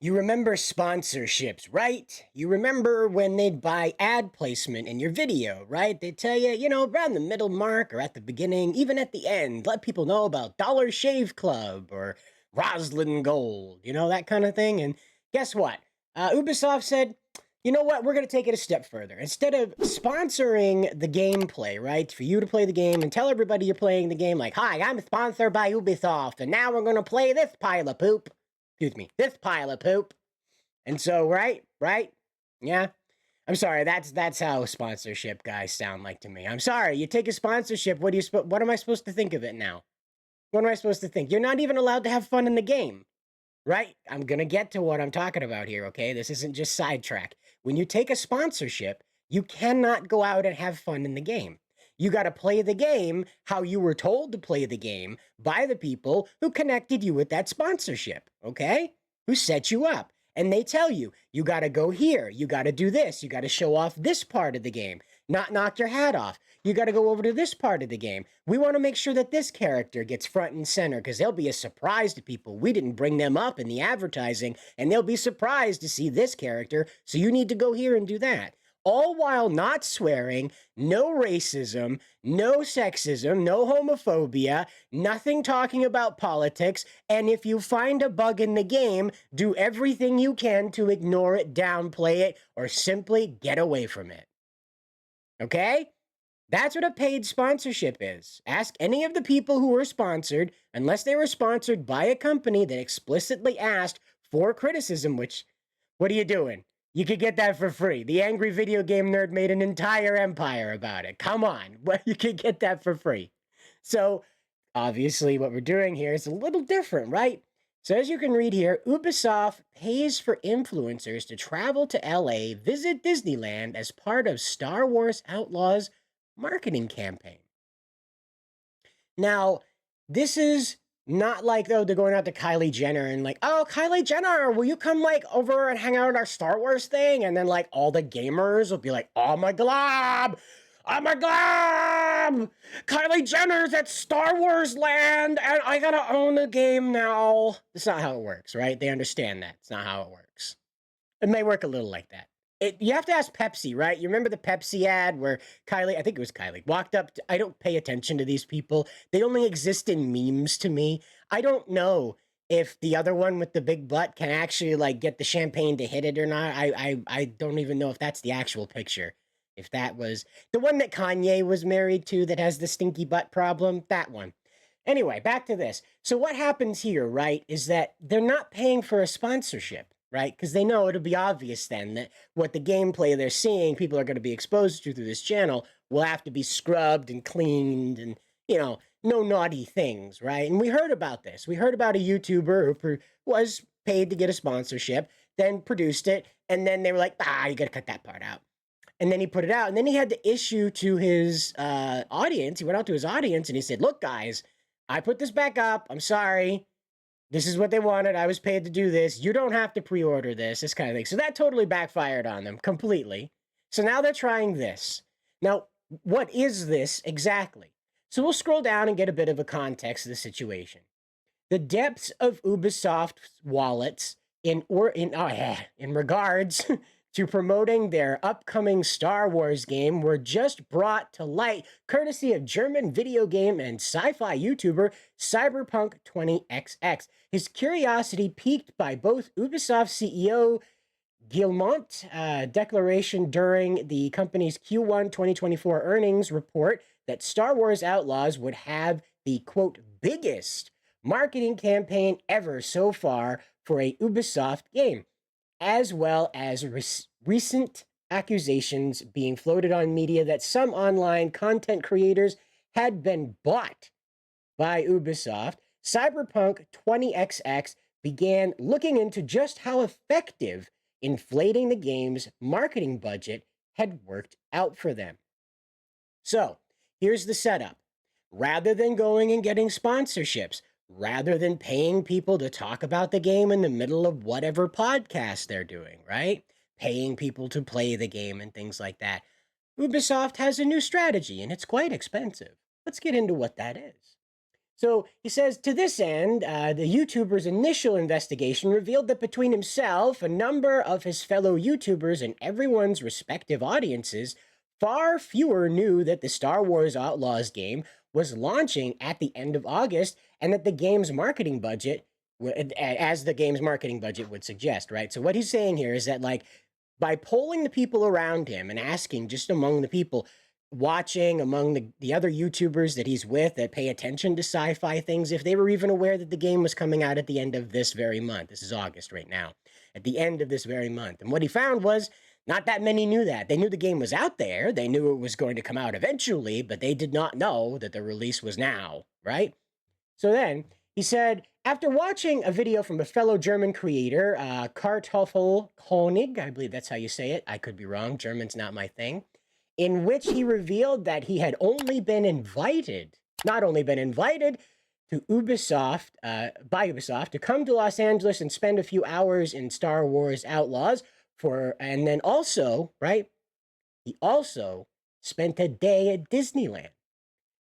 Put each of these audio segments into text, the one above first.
You remember sponsorships, right? You remember when they'd buy ad placement in your video, right? They'd tell you, around the middle mark or at the beginning, even at the end, let people know about Dollar Shave Club or Roslyn Gold, that kind of thing. And guess what? Ubisoft said, you know what? We're going to take it a step further. Instead of sponsoring the gameplay, right, for you to play the game and tell everybody you're playing the game, like, hi, I'm sponsored by Ubisoft, and now we're going to play this pile of poop. Excuse me, this pile of poop. And so, right? Yeah. I'm sorry, that's how sponsorship guys sound like to me. I'm sorry, you take a sponsorship, what am I supposed to think of it now? What am I supposed to think? You're not even allowed to have fun in the game, right? I'm gonna get to what I'm talking about here, okay? This isn't just sidetrack. When you take a sponsorship, you cannot go out and have fun in the game. You got to play the game how you were told to play the game by the people who connected you with that sponsorship, okay? Who set you up. And they tell you, you got to go here, you got to do this, you got to show off this part of the game, not knock your hat off. You got to go over to this part of the game. We want to make sure that this character gets front and center because they'll be a surprise to people. We didn't bring them up in the advertising, and they'll be surprised to see this character, so you need to go here and do that. All while not swearing, no racism, no sexism, no homophobia, nothing talking about politics, and if you find a bug in the game, do everything you can to ignore it, downplay it, or simply get away from it. Okay? That's what a paid sponsorship is. Ask any of the people who were sponsored, unless they were sponsored by a company that explicitly asked for criticism, which, what are you doing? You could get that for free. The angry video game nerd made an entire empire about it. Come on, you could get that for free. So, obviously, what we're doing here is a little different, right? So, as you can read here, Ubisoft pays for influencers to travel to LA, visit Disneyland as part of Star Wars Outlaws marketing campaign. Now, this is not like, oh, they're going out to Kylie Jenner and like, oh, Kylie Jenner, will you come like over and hang out at our Star Wars thing? And then like all the gamers will be like, oh my glob, Kylie Jenner's at Star Wars land and I gotta own the game now. That's not how it works, right? They understand that. It's not how it works. It may work a little like that. You have to ask Pepsi, right? You remember the Pepsi ad where Kylie, I think it was Kylie, walked up I don't pay attention to these people. They only exist in memes to me. I don't know if the other one with the big butt can actually like get the champagne to hit it or not. I don't even know if that's the actual picture. If that was the one that Kanye was married to that has the stinky butt problem, that one. Anyway, back to this. So what happens here, right, is that they're not paying for a sponsorship, right? Because they know it'll be obvious then that what the gameplay they're seeing, people are going to be exposed to through this channel, will have to be scrubbed and cleaned and, no naughty things, right? And we heard about this. We heard about a YouTuber who was paid to get a sponsorship, then produced it, and then they were like, you got to cut that part out. And then he put it out, and then he had to issue to his audience. He went out to his audience, and he said, look, guys, I put this back up. I'm sorry. This is what they wanted. I was paid to do this. You don't have to pre-order this kind of thing. So that totally backfired on them completely. So now they're trying this. Now, what is this exactly? So we'll scroll down and get a bit of a context of the situation. The depths of Ubisoft's wallets in regards to promoting their upcoming Star Wars game were just brought to light courtesy of German video game and sci-fi YouTuber Cyberpunk 20XX. His curiosity piqued by both Ubisoft CEO Guillemot's declaration during the company's Q1 2024 earnings report that Star Wars Outlaws would have the, quote, biggest marketing campaign ever so far for a Ubisoft game, as well as recent accusations being floated on media that some online content creators had been bought by Ubisoft. Cyberpunk 20XX began looking into just how effective inflating the game's marketing budget had worked out for them. So, here's the setup. Rather than going and getting sponsorships, rather than paying people to talk about the game in the middle of whatever podcast they're doing, right? Paying people to play the game and things like that. Ubisoft has a new strategy, and it's quite expensive. Let's get into what that is. So he says, to this end, the YouTuber's initial investigation revealed that between himself, a number of his fellow YouTubers, and everyone's respective audiences, far fewer knew that the Star Wars Outlaws game was launching at the end of August, and that the game's marketing budget, as the game's marketing budget would suggest, right? So what he's saying here is that, like, by polling the people around him and asking just among the people watching, among the other YouTubers that he's with that pay attention to sci-fi things, if they were even aware that the game was coming out at the end of this very month. This is August right now, at the end of this very month. And what he found was not that many knew that. They knew the game was out there. They knew it was going to come out eventually, but they did not know that the release was now, right? So then he said, after watching a video from a fellow German creator, Kartoffel Honig, I believe that's how you say it. I could be wrong. German's not my thing. In which he revealed that he had not only been invited to Ubisoft, by Ubisoft, to come to Los Angeles and spend a few hours in Star Wars Outlaws and then also, right, he also spent a day at Disneyland.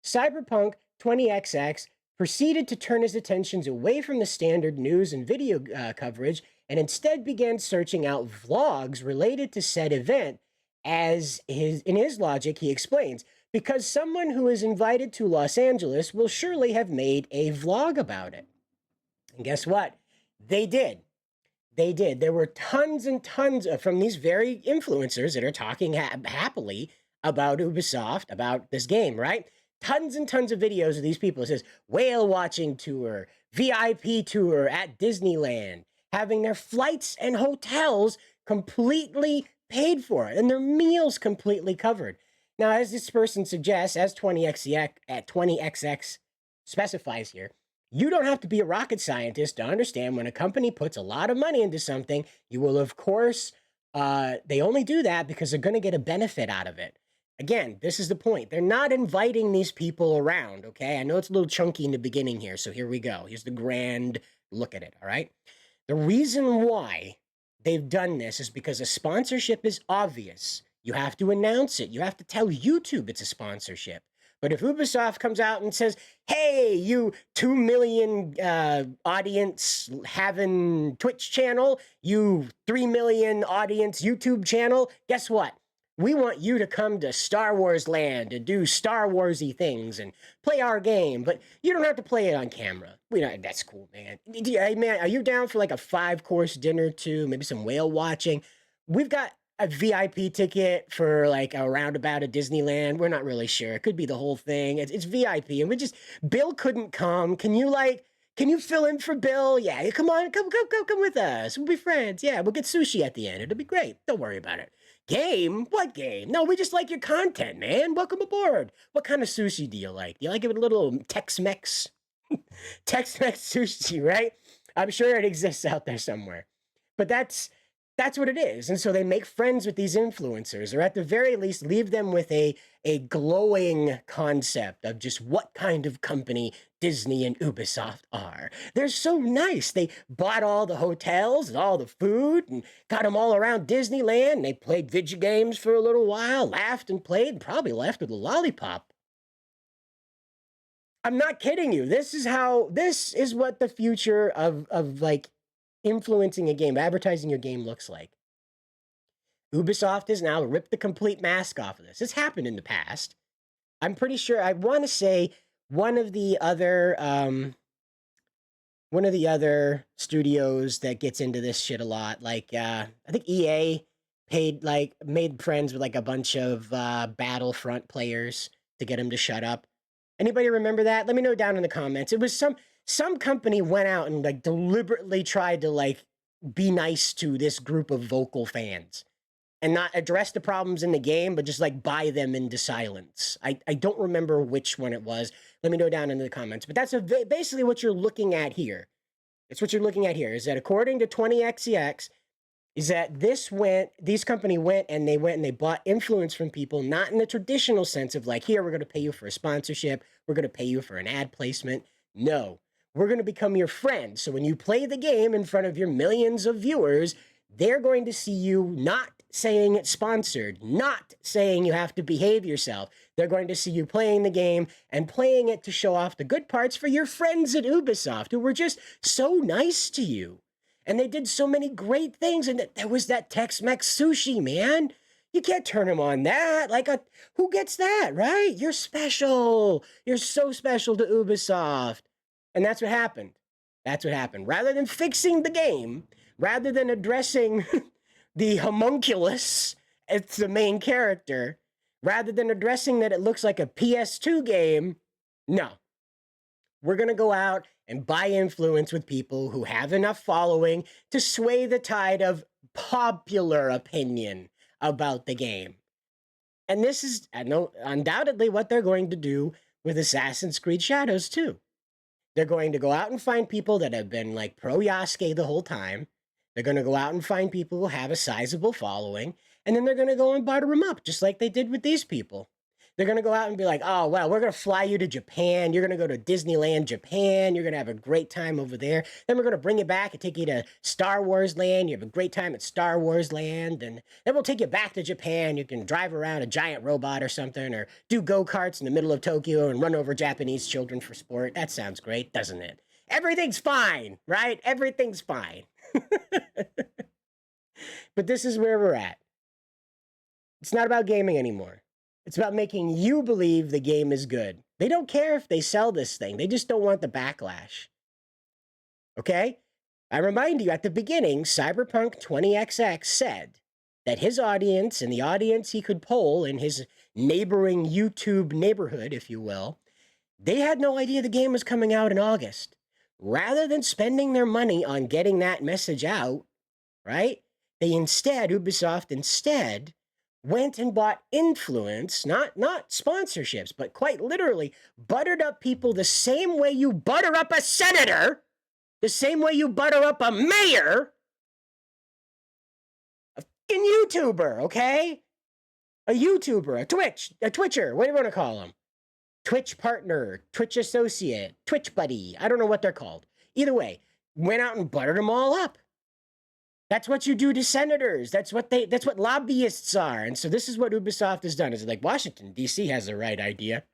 Cyberpunk 20XX proceeded to turn his attentions away from the standard news and video coverage and instead began searching out vlogs related to said event. In his logic, he explains, because someone who is invited to Los Angeles will surely have made a vlog about it. And guess what? They did. They did. There were tons and tons from these very influencers that are talking happily about Ubisoft, about this game, right? Tons and tons of videos of these people. It says whale watching tour, VIP tour at Disneyland, having their flights and hotels completely paid for it, and their meals completely covered. Now, as this person suggests, as 20XX specifies here, you don't have to be a rocket scientist to understand when a company puts a lot of money into something, you will, of course, they only do that because they're going to get a benefit out of it. Again, this is the point. They're not inviting these people around, okay? I know it's a little chunky in the beginning here, so here we go. Here's the grand look at it, all right? The reason why they've done this is because a sponsorship is obvious. You have to announce it. You have to tell YouTube it's a sponsorship. But if Ubisoft comes out and says, hey, you 2 million audience having Twitch channel, you 3 million audience YouTube channel, guess what? We want you to come to Star Wars Land and do Star Warsy things and play our game, but you don't have to play it on camera. That's cool, man. Hey, man, are you down for like a 5-course dinner too? Maybe some whale watching? We've got a VIP ticket for like a roundabout at Disneyland. We're not really sure. It could be the whole thing. It's VIP, and Bill couldn't come. Can you fill in for Bill? Yeah, come on, come with us. We'll be friends. Yeah, we'll get sushi at the end. It'll be great. Don't worry about it. Game? What game? No, we just like your content, man. Welcome aboard. What kind of sushi do you like? Do you like it with a little Tex-Mex? Tex-Mex sushi, right? I'm sure it exists out there somewhere. But that's what it is. And so they make friends with these influencers, or at the very least leave them with a glowing concept of just what kind of company Disney and Ubisoft are. They're so nice. They bought all the hotels and all the food and got them all around Disneyland. And they played video games for a little while, laughed and played, and probably left with a lollipop. I'm not kidding you. This is what the future of like influencing a game, advertising your game looks like. Ubisoft has now ripped the complete mask off of this. It's happened in the past. I'm pretty sure, I want to say one of the other studios that gets into this shit a lot, like I think EA made friends with like a bunch of Battlefront players to get them to shut up. Anybody remember that? Let me know down in the comments. It was some company went out and like deliberately tried to like be nice to this group of vocal fans and not address the problems in the game, but just like buy them into silence. I don't remember which one it was. Let me know down in the comments. But that's basically what you're looking at here. It's what you're looking at here, is that according to 20XX, is that these company went and they bought influence from people, not in the traditional sense of like, here, we're going to pay you for a sponsorship, we're going to pay you for an ad placement. No, we're going to become your friend. So when you play the game in front of your millions of viewers, they're going to see you not saying it's sponsored, not saying you have to behave yourself. They're going to see you playing the game and playing it to show off the good parts for your friends at Ubisoft who were just so nice to you. And they did so many great things. And there was that Tex-Mex sushi, man. You can't turn them on that. Who gets that, right? You're special. You're so special to Ubisoft. And that's what happened. That's what happened. Rather than fixing the game, rather than addressing the homunculus as the main character, rather than addressing that it looks like a PS2 game, no. We're going to go out and buy influence with people who have enough following to sway the tide of popular opinion about the game. And this is undoubtedly what they're going to do with Assassin's Creed Shadows too. They're going to go out and find people that have been like pro-O.R.C.A the whole time. They're going to go out and find people who have a sizable following, and then they're going to go and butter them up, just like they did with these people. They're going to go out and be like, oh, well, we're going to fly you to Japan. You're going to go to Disneyland, Japan. You're going to have a great time over there. Then we're going to bring you back and take you to Star Wars Land. You have a great time at Star Wars Land. And then we'll take you back to Japan. You can drive around a giant robot or something, or do go-karts in the middle of Tokyo and run over Japanese children for sport. That sounds great, doesn't it? Everything's fine, right? Everything's fine. But this is where we're at. It's not about gaming anymore. It's about making you believe the game is good. They don't care if they sell this thing. They just don't want the backlash. Okay? I remind you, at the beginning, Cyberpunk 20XX said that his audience and the audience he could poll in his neighboring YouTube neighborhood, if you will, they had no idea the game was coming out in August. Rather than spending their money on getting that message out, right? Ubisoft instead went and bought influence, not sponsorships, but quite literally buttered up people the same way you butter up a senator, the same way you butter up a mayor, a fucking YouTuber, okay? A YouTuber, a Twitcher, what do you want to call them? Twitch partner, Twitch associate, Twitch buddy, I don't know what they're called. Either way, went out and buttered them all up. That's what you do to senators. That's what lobbyists are. And so this is what Ubisoft has done. Is like Washington, D.C. has the right idea.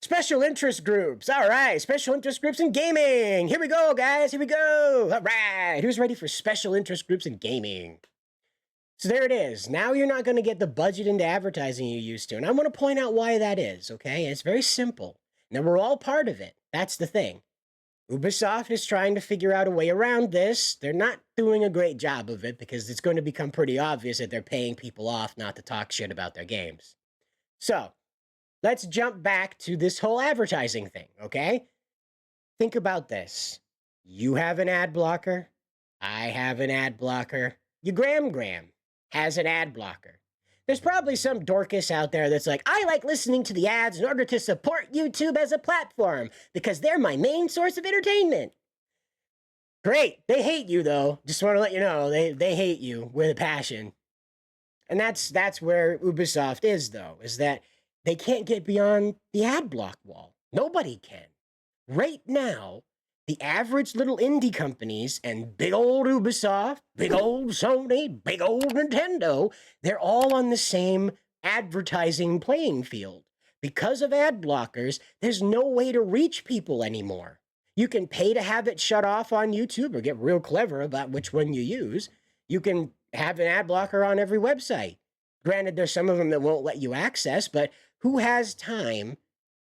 Special interest groups. All right, special interest groups in gaming. Here we go, guys. Here we go. All right, who's ready for special interest groups in gaming? So there it is. Now you're not going to get the budget into advertising you used to. And I want to point out why that is, okay? It's very simple. Now, we're all part of it. That's the thing. Ubisoft is trying to figure out a way around this. They're not doing a great job of it because it's going to become pretty obvious that they're paying people off not to talk shit about their games. So, let's jump back to this whole advertising thing, okay? Think about this. You have an ad blocker. I have an ad blocker. Your Graham has an ad blocker. There's probably some Dorcas out there that's like, I like listening to the ads in order to support YouTube as a platform because they're my main source of entertainment. Great. They hate you, though. Just want to let you know, they hate you with a passion. And that's where Ubisoft is, though, is that they can't get beyond the ad block wall. Nobody can. Right now, the average little indie companies and big old Ubisoft, big old Sony, big old Nintendo, they're all on the same advertising playing field. Because of ad blockers, there's no way to reach people anymore. You can pay to have it shut off on YouTube or get real clever about which one you use. You can have an ad blocker on every website. Granted, there's some of them that won't let you access, but who has time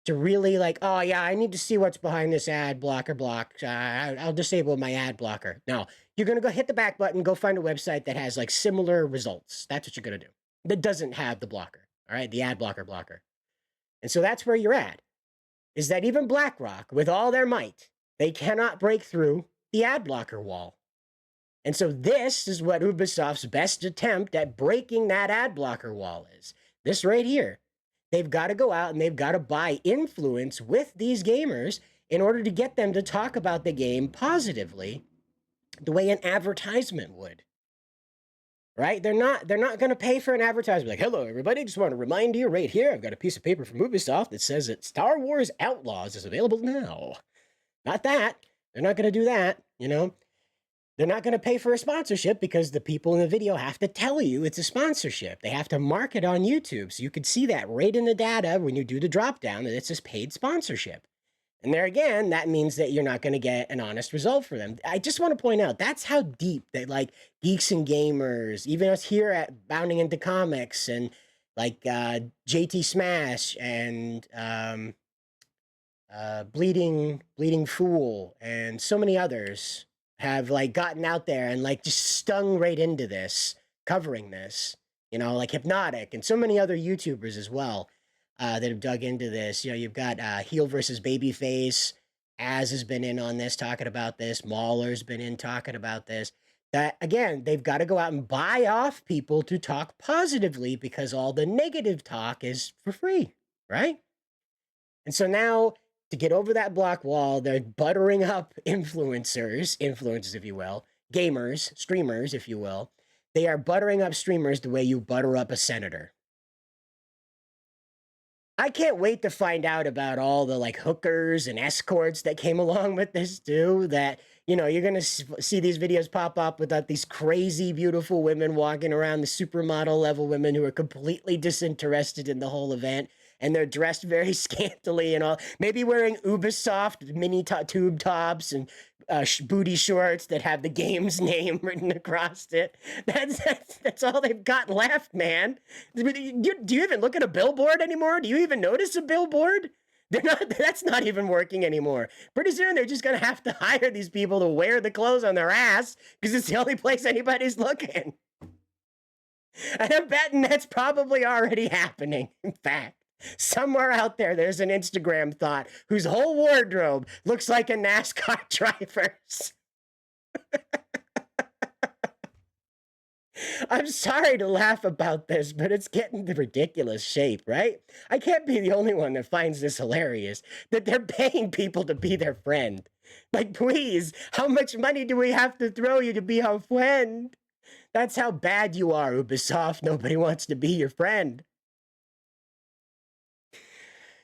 to really like, oh yeah, I need to see what's behind this ad blocker block. I'll disable my ad blocker. No, you're going to go hit the back button, go find a website that has like similar results. That's what you're going to do. That doesn't have the blocker, all right? The ad blocker. And so that's where you're at, is that even BlackRock, with all their might, they cannot break through the ad blocker wall. And so this is what Ubisoft's best attempt at breaking that ad blocker wall is. This right here. They've got to go out and they've got to buy influence with these gamers in order to get them to talk about the game positively the way an advertisement would. Right? They're not going to pay for an advertisement like, hello, everybody, just want to remind you right here, I've got a piece of paper from Ubisoft that says that Star Wars Outlaws is available now. Not that. They're not going to do that, you know? They're not going to pay for a sponsorship because the people in the video have to tell you it's a sponsorship. They have to mark it on YouTube. So you could see that right in the data when you do the drop down that it's a paid sponsorship. And there again, that means that you're not going to get an honest result for them. I just want to point out that's how deep that like geeks and gamers, even us here at Bounding into Comics and like JT Smash and Bleeding Fool and so many others have like gotten out there and like just stung right into this, covering this, you know, like Hypnotic and so many other YouTubers as well that have dug into this. You know, you've got Heel versus Babyface. Az has been in on this, talking about this. Mauler's been in talking about this. That again, they've got to go out and buy off people to talk positively because all the negative talk is for free, right? And so now to get over that block wall, they're buttering up influencers, if you will, gamers, streamers, if you will. They are buttering up streamers the way you butter up a senator. I can't wait to find out about all the like hookers and escorts that came along with this too. That, you know, you're going to see these videos pop up with these crazy, beautiful women walking around, the supermodel level women who are completely disinterested in the whole event. And they're dressed very scantily and all, maybe wearing Ubisoft mini tube tops and booty shorts that have the game's name written across it. That's all they've got left, man. Do you even look at a billboard anymore? Do you even notice a billboard? They're not. That's not even working anymore. Pretty soon they're just gonna have to hire these people to wear the clothes on their ass because it's the only place anybody's looking. And I'm betting that's probably already happening. In fact. Somewhere out there, there's an Instagram thought whose whole wardrobe looks like a NASCAR driver's. I'm sorry to laugh about this, but it's getting the ridiculous shape, right? I can't be the only one that finds this hilarious, that they're paying people to be their friend. Like, please, how much money do we have to throw you to be our friend? That's how bad you are, Ubisoft. Nobody wants to be your friend.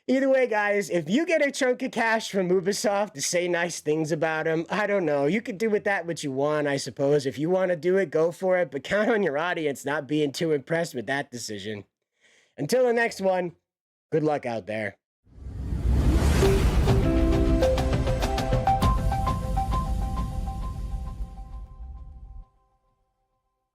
Either way, guys, if you get a chunk of cash from Ubisoft to say nice things about them, I don't know. You can do with that what you want, I suppose. If you want to do it, go for it. But count on your audience not being too impressed with that decision. Until the next one, good luck out there.